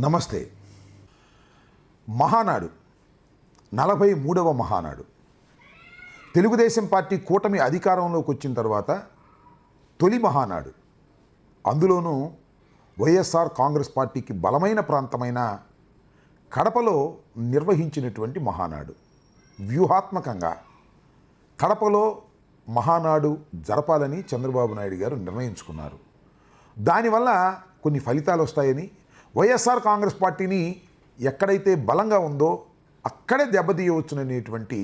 నమస్తే. మహానాడు 43వ మహానాడు తెలుగుదేశం పార్టీ కూటమి అధికారంలోకి వచ్చిన తర్వాత తొలి మహానాడు. అందులోనూ వైఎస్ఆర్ కాంగ్రెస్ పార్టీకి బలమైన ప్రాంతమైన కడపలో నిర్వహించినటువంటి మహానాడు. వ్యూహాత్మకంగా కడపలో మహానాడు జరపాలని చంద్రబాబు నాయుడు గారు నిర్ణయించుకున్నారు. దానివల్ల కొన్ని ఫలితాలు వస్తాయని, వైఎస్ఆర్ కాంగ్రెస్ పార్టీని ఎక్కడైతే బలంగా ఉందో అక్కడే దెబ్బతీయవచ్చుననేటువంటి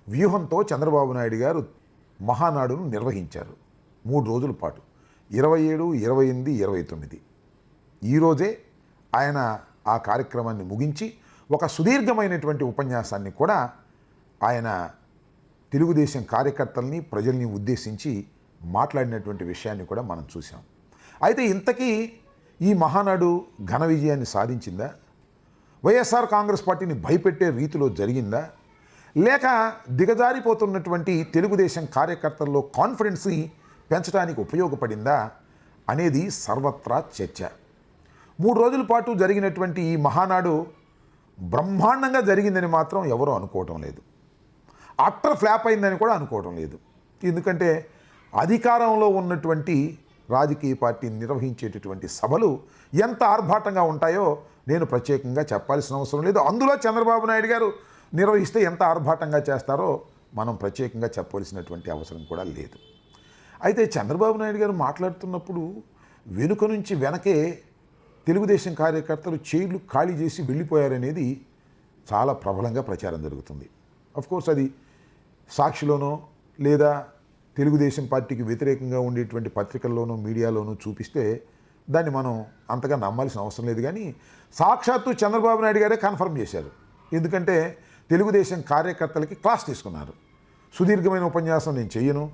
వ్యూహంతో చంద్రబాబు నాయుడు గారు మహానాడును నిర్వహించారు. 3 రోజుల పాటు 27, 28, 29. ఈరోజే ఆయన ఆ కార్యక్రమాన్ని ముగించి ఒక సుదీర్ఘమైనటువంటి ఉపన్యాసాన్ని కూడా ఆయన తెలుగుదేశం కార్యకర్తల్ని, ప్రజల్ని ఉద్దేశించి మాట్లాడినటువంటి విషయాన్ని కూడా మనం చూసాం. అయితే ఇంతకీ ఈ మహానాడు ఘన విజయాన్ని సాధించిందా? వైఎస్ఆర్ కాంగ్రెస్ పార్టీని భయపెట్టే రీతిలో జరిగిందా? లేక దిగజారిపోతున్నటువంటి తెలుగుదేశం కార్యకర్తల్లో కాన్ఫిడెన్స్ని పెంచడానికి ఉపయోగపడిందా అనేది సర్వత్రా చర్చ. 3 రోజుల పాటు జరిగినటువంటి ఈ మహానాడు బ్రహ్మాండంగా జరిగిందని మాత్రం ఎవరూ అనుకోవటం లేదు. అట్టర్ ఫ్లాప్ అయిందని కూడా అనుకోవటం లేదు. ఎందుకంటే అధికారంలో ఉన్నటువంటి రాజకీయ పార్టీ నిర్వహించేటటువంటి సభలు ఎంత ఆర్భాటంగా ఉంటాయో నేను ప్రత్యేకంగా చెప్పాల్సిన అవసరం లేదు. అందులో చంద్రబాబు నాయుడు గారు నిర్వహిస్తే ఎంత ఆర్భాటంగా చేస్తారో మనం ప్రత్యేకంగా చెప్పవలసినటువంటి అవసరం కూడా లేదు. అయితే చంద్రబాబు నాయుడు గారు మాట్లాడుతున్నప్పుడు వెనుక నుంచి వెనకే తెలుగుదేశం కార్యకర్తలు చైర్లు ఖాళీ చేసి వెళ్ళిపోయారనేది చాలా ప్రబలంగా ప్రచారం జరుగుతుంది. అఫ్కోర్స్ అది సాక్షిలోనో లేదా తెలుగుదేశం పార్టీకి వ్యతిరేకంగా ఉండేటువంటి పత్రికల్లోనూ మీడియాలోనూ చూపిస్తే దాన్ని మనం అంతగా నమ్మాల్సిన అవసరం లేదు. కానీ సాక్షాత్తు చంద్రబాబు నాయుడు గారే కన్ఫర్మ్ చేశారు. ఎందుకంటే తెలుగుదేశం కార్యకర్తలకి క్లాస్ తీసుకున్నారు. సుదీర్ఘమైన ఉపన్యాసం నేను చెయ్యను,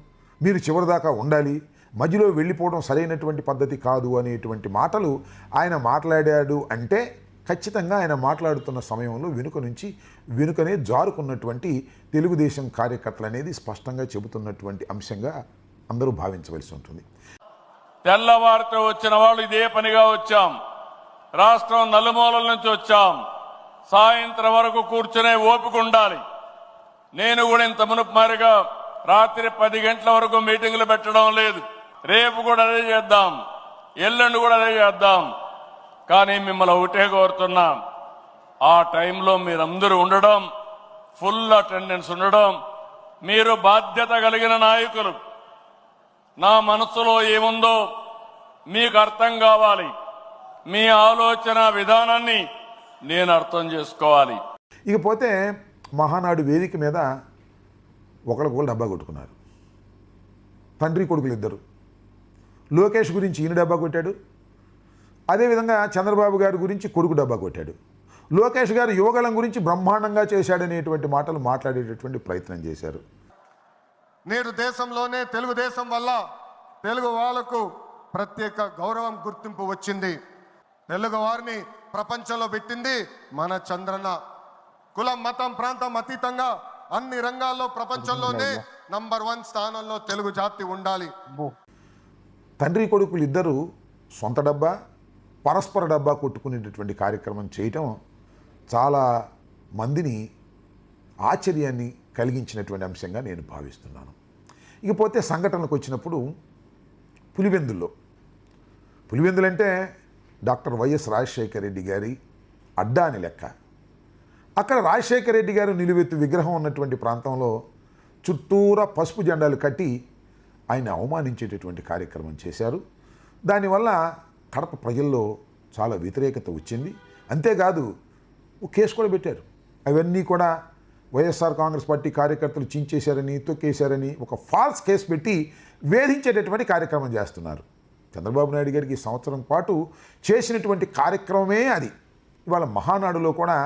మీరు చివరిదాకా ఉండాలి, మధ్యలో వెళ్ళిపోవడం సరైనటువంటి పద్ధతి కాదు అనేటువంటి మాటలు ఆయన మాట్లాడాడు. అంటే ఖచ్చితంగా ఆయన మాట్లాడుతున్న సమయంలో వెనుకనే జారుకున్నటువంటి తెలుగుదేశం కార్యకర్తలు అనేది స్పష్టంగా చెబుతున్నటువంటి అంశంగా అందరూ భావించవలసి ఉంటుంది. తెల్లవారితో వచ్చిన వాళ్ళు ఇదే పనిగా వచ్చాం. రాష్ట్రం నలుమూలల నుంచి వచ్చాం. సాయంత్రం వరకు కూర్చునే ఓపిక ఉండాలి. నేను కూడా ఇంత మునుపుమారిగా రాత్రి 10 గంటల వరకు మీటింగులు పెట్టడం లేదు. రేపు కూడా అదే చేద్దాం, ఎల్లుండి కూడా అదే చేద్దాం. కానీ మిమ్మల్ని ఒకటే కోరుతున్నాం, ఆ టైంలో మీరందరూ ఉండడం, ఫుల్ అటెండెన్స్ ఉండడం. మీరు బాధ్యత కలిగిన నాయకులు. నా మనసులో ఏముందో మీకు అర్థం కావాలి. మీ ఆలోచన విధానాన్ని నేను అర్థం చేసుకోవాలి. ఇకపోతే మహానాడు వేదిక మీద ఒకరికొకరు డబ్బా కొట్టుకున్నారు. తండ్రి కొడుకులు ఇద్దరు. లోకేష్ గురించి ఈయన డబ్బా కొట్టాడు, అదేవిధంగా చంద్రబాబు గారి గురించి కొడుకు డబ్బా కొట్టాడు. లోకేష్ గారు యువగళం గురించి బ్రహ్మాండంగా చేశాడనేటువంటి మాటలు మాట్లాడేటటువంటి ప్రయత్నం చేశారు. నేడు దేశంలోనే తెలుగుదేశం వల్ల తెలుగు వాళ్ళకు ప్రత్యేక గౌరవం, గుర్తింపు వచ్చింది. తెలుగు వారిని ప్రపంచంలో పెట్టింది మన చంద్రన్న. కులం, మతం, ప్రాంతం అతీతంగా అన్ని రంగాల్లో ప్రపంచంలోనే నంబర్ 1 స్థానంలో తెలుగు జాతి ఉండాలి. తండ్రి కొడుకులు ఇద్దరు సొంత డబ్బా, పరస్పర డబ్బా కొట్టుకునేటటువంటి కార్యక్రమం చేయటం చాలా మందిని ఆశ్చర్యాన్ని కలిగించినటువంటి అంశంగా నేను భావిస్తున్నాను. ఇకపోతే సంఘటనలకు వచ్చినప్పుడు పులివెందులు అంటే డాక్టర్ వైఎస్ రాజశేఖర రెడ్డి గారి అడ్డా అని లెక్క. అక్కడ రాజశేఖర రెడ్డి గారు నిలువెత్తు విగ్రహం ఉన్నటువంటి ప్రాంతంలో చుట్టూరా పసుపు జెండాలు కట్టి ఆయన అవమానించేటటువంటి కార్యక్రమం చేశారు. దానివల్ల కడప ప్రజల్లో చాలా వ్యతిరేకత వచ్చింది. అంతేకాదు ఒక కేసు కూడా పెట్టారు. అవన్నీ కూడా వైఎస్ఆర్ కాంగ్రెస్ పార్టీ కార్యకర్తలు చించేశారని, తొక్కేశారని ఒక ఫాల్స్ కేసు పెట్టి వేధించేటటువంటి కార్యక్రమం చేస్తున్నారు. చంద్రబాబు నాయుడు గారికి ఈ సంవత్సరం పాటు చేసినటువంటి కార్యక్రమమే అది. ఇవాళ మహానాడులో కూడా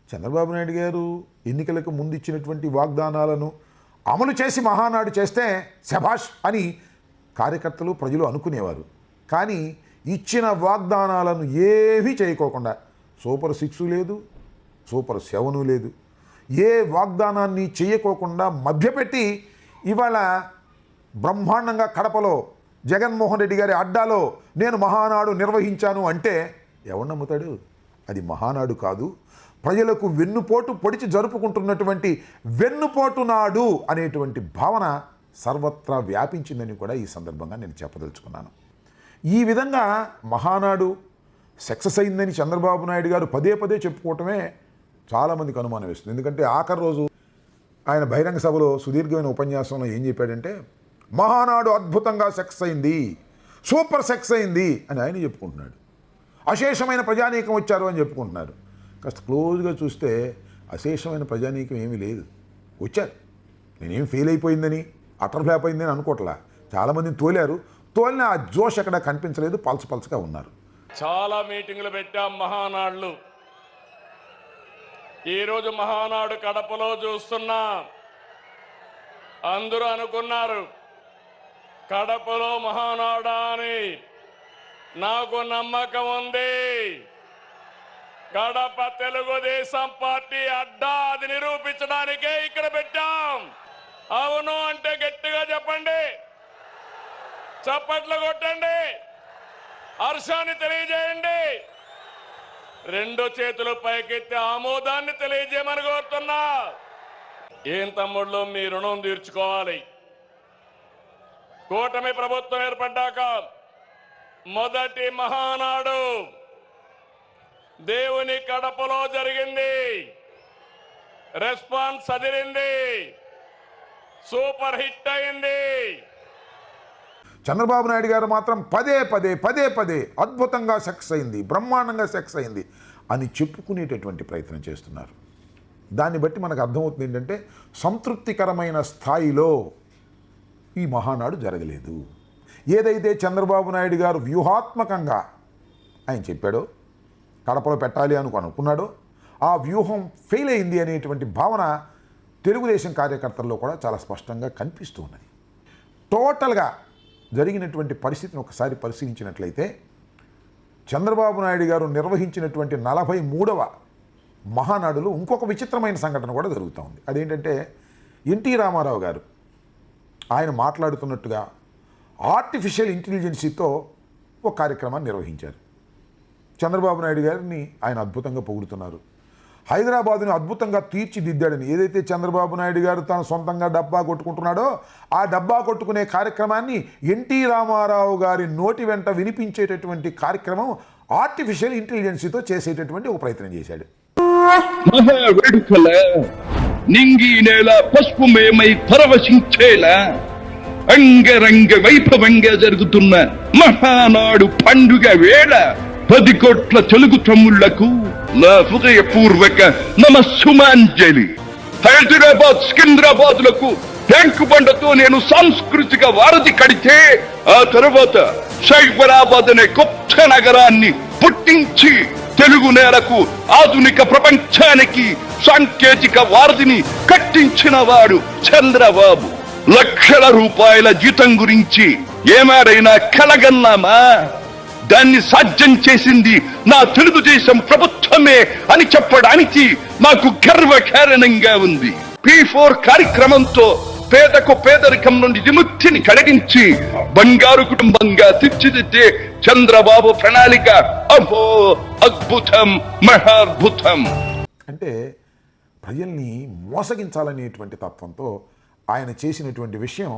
చంద్రబాబు నాయుడు గారు ఎన్నికలకు ముందు ఇచ్చినటువంటి వాగ్దానాలను అమలు చేసి మహానాడు చేస్తే శభాష్ అని కార్యకర్తలు, ప్రజలు అనుకునేవారు. కానీ ఇచ్చిన వాగ్దానాలను ఏమీ చేయకోకుండా సూపర్ 6 లేదు, సూపర్ 7 లేదు, ఏ వాగ్దానాన్ని చేయకోకుండా మభ్యపెట్టి ఇవాళ బ్రహ్మాండంగా కడపలో జగన్మోహన్ రెడ్డి గారి అడ్డాలో నేను మహానాడు నిర్వహించాను అంటే ఎవరు నమ్ముతాడు? అది మహానాడు కాదు, ప్రజలకు వెన్నుపోటు పొడిచి జరుపుకుంటున్నటువంటి వెన్నుపోటు నాడు అనేటువంటి భావన సర్వత్రా వ్యాపించిందని కూడా ఈ సందర్భంగా నేను చెప్పదలుచుకున్నాను. ఈ విధంగా మహానాడు సక్సెస్ అయిందని చంద్రబాబు నాయుడు గారు పదే పదే చెప్పుకోవటమే చాలామందికి అనుమానం వేస్తుంది. ఎందుకంటే ఆఖరి రోజు ఆయన బహిరంగ సభలో సుదీర్ఘమైన ఉపన్యాసంలో ఏం చెప్పాడంటే, మహానాడు అద్భుతంగా సక్సెస్ అయింది, సూపర్ సక్సెస్ అయింది అని ఆయన చెప్పుకుంటున్నాడు. అశేషమైన ప్రజానీకం వచ్చారు అని చెప్పుకుంటున్నారు. కాస్త క్లోజ్గా చూస్తే అశేషమైన ప్రజానీకం ఏమీ లేదు. వచ్చారు, నేనేం ఫెయిల్ అయిపోయిందని అటర్ ఫ్లాప్ అయిందని అనుకోవట్లా. చాలామందిని తోలిన ఆ జోష్ ఎక్కడ కనిపించలేదు, పలసగా ఉన్నారు. చాలా మీటింగులు పెట్టాం మహానాడులు. ఈరోజు మహానాడు కడపలో చూస్తున్నా. అందరూ అనుకున్నారు కడపలో మహానాడా అని. నాకు నమ్మకం ఉంది. కడప తెలుగుదేశం పార్టీ అడ్డా, అది నిరూపించడానికే ఇక్కడ పెట్టాం. అవును అంటే గట్టిగా చెప్పండి, చప్పట్లు కొట్టండి, హర్షాన్ని తెలియజేయండి, రెండు చేతులు పైకెత్తి ఆమోదాన్ని తెలియజేయమని కోరుతున్నా. ఏం తమ్ముళ్ళు, మీ రుణం తీర్చుకోవాలి. కూటమి ప్రభుత్వం ఏర్పడ్డాక మొదటి మహానాడు దేవుని కడపలో జరిగింది. రెస్పాన్స్ అదిరింది, సూపర్ హిట్ అయింది. చంద్రబాబు నాయుడు గారు మాత్రం పదే పదే అద్భుతంగా సక్సెస్ అయింది, బ్రహ్మాండంగా సక్సెస్ అయింది అని చెప్పుకునేటటువంటి ప్రయత్నం చేస్తున్నారు. దాన్ని బట్టి మనకు అర్థమవుతుంది ఏంటంటే, సంతృప్తికరమైన స్థాయిలో ఈ మహానాడు జరగలేదు. ఏదైతే చంద్రబాబు నాయుడు గారు వ్యూహాత్మకంగా ఆయన చెప్పాడో, కడపలో పెట్టాలి అనుకున్నాడో, ఆ వ్యూహం ఫెయిల్ అయింది అనేటువంటి భావన తెలుగుదేశం కార్యకర్తల్లో కూడా చాలా స్పష్టంగా కనిపిస్తూ ఉన్నది. టోటల్గా జరిగినటువంటి పరిస్థితిని ఒకసారి పరిశీలించినట్లయితే, చంద్రబాబు నాయుడు గారు నిర్వహించినటువంటి 43వ మహానాడులో ఇంకొక విచిత్రమైన సంఘటన కూడా జరుగుతూ ఉంది. అదేంటంటే, ఎన్టీ రామారావు గారు ఆయన మాట్లాడుతున్నట్టుగా ఆర్టిఫిషియల్ ఇంటెలిజెన్సీతో ఒక కార్యక్రమాన్ని నిర్వహించారు. చంద్రబాబు నాయుడు గారిని ఆయన అద్భుతంగా పొగుడుతున్నారు. హైదరాబాదుని అద్భుతంగా తీర్చిదిద్దాడని ఏదైతే చంద్రబాబు నాయుడు గారు తన సొంతంగా డబ్బా కొట్టుకుంటున్నాడో, ఆ డబ్బా కొట్టుకునే కార్యక్రమాన్ని ఎన్టీ రామారావు గారి నోటి వెంట వినిపించేటటువంటి కార్యక్రమం ఆర్టిఫిషియల్ ఇంటెలిజెన్సీతో చేసేటటువంటి ఒక ప్రయత్నం చేశాడు. మహావేడుకల నింగి నేల పసుపుమేమై పరవశించేలా అంగరంగ వైభవంగా జరుగుతున్న మహానాడు పండుగ వేళ 10 కోట్ల తెలుగు తమ్ముళ్లకు నా హృదయపూర్వక నమస్సుమాంజలి. హైదరాబాద్, సికింద్రాబాద్ లకు ట్యాంకు బండతో నేను సాంస్కృతిక వారధి కడితే, ఆ తర్వాత సైబరాబాద్ అనే కొత్త నగరాన్ని పుట్టించి తెలుగు నేలకు, ఆధునిక ప్రపంచానికి సాంకేతిక వారధిని కట్టించిన వాడు చంద్రబాబు. లక్షల రూపాయల జీతం గురించి ఏమారైనా కలగన్నామా? దాన్ని సాధ్యం చేసింది నా తెలుగుదేశం ప్రభుత్వమే అని చెప్పడానికి నాకు గర్వకారణంగా ఉంది. P4 కార్యక్రమంతో పేదకు పేదరికం నుండి విముక్తిని కలిగించి బంగారు కుటుంబంగా తీర్చిదిద్దే చంద్రబాబు ప్రణాళిక అహో అద్భుతం, మహాద్భుతం. అంటే ప్రజల్ని మోసగించాలనేటువంటి తత్వంతో ఆయన చేసినటువంటి విషయం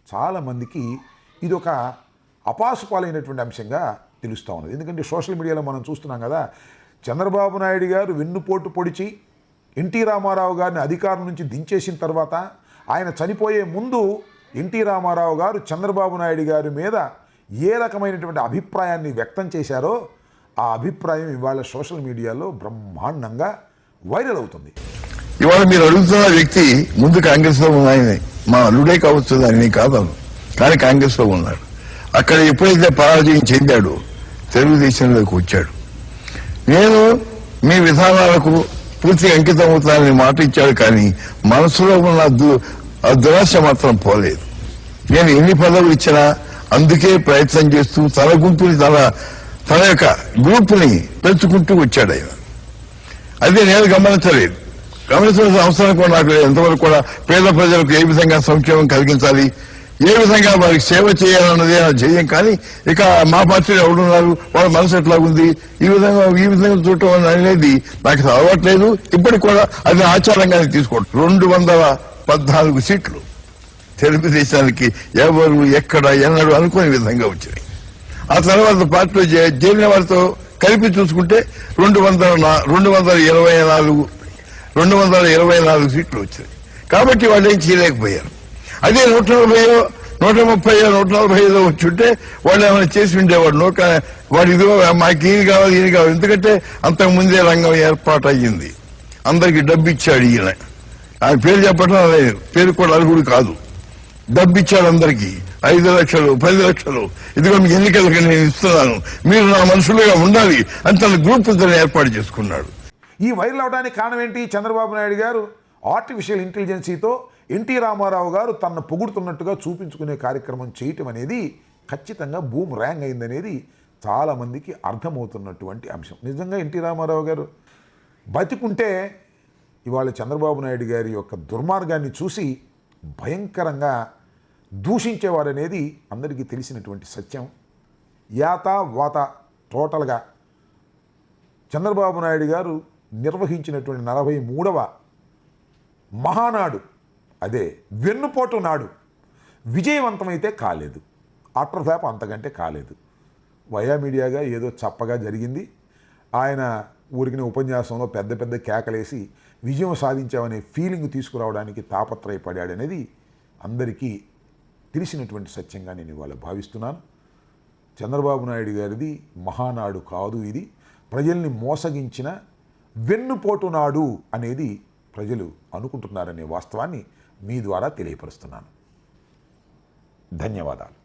చాలామందికి ఇదొక అపాసుపాలైనటువంటి అంశంగా తెలుస్తూ ఉన్నది. ఎందుకంటే సోషల్ మీడియాలో మనం చూస్తున్నాం కదా, చంద్రబాబు నాయుడు గారు వెన్నుపోటు పొడిచి ఎన్టీ రామారావు గారిని అధికారం నుంచి దించేసిన తర్వాత, ఆయన చనిపోయే ముందు ఎన్టీ రామారావు గారు చంద్రబాబు నాయుడు గారి మీద ఏ రకమైనటువంటి అభిప్రాయాన్ని వ్యక్తం చేశారో, ఆ అభిప్రాయం ఇవాళ సోషల్ మీడియాలో బ్రహ్మాండంగా వైరల్ అవుతుంది. ఇవాళ మీరు అడుగుతున్న వ్యక్తి ముందు కాంగ్రెస్ లో ఉన్నాయని, మా అల్లుడే కావచ్చు అని కాదు, కానీ కాంగ్రెస్ లో ఉన్నాడు. అక్కడ ఎప్పుడైతే పరాజయం చెందాడో తెలుగుదేశంలోకి వచ్చాడు. నేను మీ విధానాలకు పూర్తిగా అంకితం అవుతానని మాట ఇచ్చాడు, కానీ మనసులో ఉన్న దురాశ మాత్రం పోలేదు. నేను ఎన్ని పదవులు ఇచ్చినా అందుకే ప్రయత్నం చేస్తూ తన గుంపుని తన యొక్క గ్రూపుని పెంచుకుంటూ వచ్చాడు ఆయన. అదే నేను గమనించలేదు. గమనించాల్సిన అవసరం కూడా నాకు ఎంతవరకు కూడా పేద ప్రజలకు ఏ విధంగా సంక్షేమం కలిగించాలి, ఏ విధంగా వారికి సేవ చేయాలన్నదే నా ధ్యేయం. కానీ ఇక మా పార్టీలో ఎవరున్నారు, వాళ్ళ మనసు ఎట్లా ఉంది, ఈ విధంగా చూడటం అనేది నాకు అలవాట్లేదు. ఇప్పటికి కూడా అది ఆచారంగానే తీసుకోవడం. 214 సీట్లు తెలుగుదేశానికి ఎవరు ఎక్కడ ఎన్నడూ అనుకోని విధంగా వచ్చినాయి. ఆ తర్వాత పార్టీలో చేరిన వారితో కలిపి చూసుకుంటే 224 సీట్లు వచ్చాయి. కాబట్టి వాళ్ళు ఏం చేయలేకపోయారు. అదే 140, 130, 145 వచ్చుంటే వాళ్ళు ఏమైనా చేసి ఉండేవాడు. వాడు ఇదిగో మాకు ఈయన కావాలి, ఈయన కావాలి. ఎందుకంటే అంతకుముందే రంగం ఏర్పాటు అయ్యింది. అందరికి డబ్బు ఇచ్చాడు ఈయన. ఆయన పేరు చెప్పడం లేదు, పేరు కూడా అర్హుడు కాదు. డబ్బు ఇచ్చాడు అందరికీ 5 లక్షలు, 10 లక్షలు. ఇదిగో మీకు ఎన్నికలకు నేను ఇస్తున్నాను, మీరు నా మనుషులుగా ఉండాలి అని తన గ్రూప్ ఏర్పాటు చేసుకున్నాడు. ఈ వైరల్ అవడానికి కారణం ఏంటి? చంద్రబాబు నాయుడు గారు ఆర్టిఫిషియల్ ఇంటెలిజెన్సీతో ఎన్టీ రామారావు గారు తనను పొగుడుతున్నట్టుగా చూపించుకునే కార్యక్రమం చేయటం అనేది ఖచ్చితంగా బూమ్ ర్యాంగ్ అయిందనేది చాలామందికి అర్థమవుతున్నటువంటి అంశం. నిజంగా ఎన్టీ రామారావు గారు బతికుంటే ఇవాళ చంద్రబాబు నాయుడు గారి యొక్క దుర్మార్గాన్ని చూసి భయంకరంగా దూషించేవారనేది అందరికీ తెలిసినటువంటి సత్యం. యాత వాత టోటల్గా చంద్రబాబు నాయుడు గారు నిర్వహించినటువంటి 43వ మహానాడు, అదే వెన్నుపోటు నాడు విజయవంతమైతే కాలేదు. ఆఫ్టర్ ఫ్లాప్ అంతకంటే కాలేదు. వయా మీడియాగా ఏదో చప్పగా జరిగింది. ఆయన ఊరికిన ఉపన్యాసంలో పెద్ద పెద్ద కేకలేసి విజయం సాధించామనే ఫీలింగ్ తీసుకురావడానికి తాపత్రయపడాడనేది అందరికీ తెలిసినటువంటి సత్యంగా నేను ఇవాళ భావిస్తున్నాను. చంద్రబాబు నాయుడు గారిది మహానాడు కాదు, ఇది ప్రజల్ని మోసగించిన వెన్నుపోటు నాడు అనేది ప్రజలు అనుకుంటున్నారనే వాస్తవాన్ని మీ ద్వారా తెలియపరుస్తున్నాను. ధన్యవాదాలు.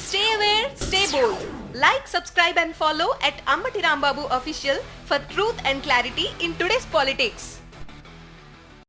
Stay aware, stay bold. Like, subscribe and follow at Ambati Rambabu Official for truth and clarity in today's politics.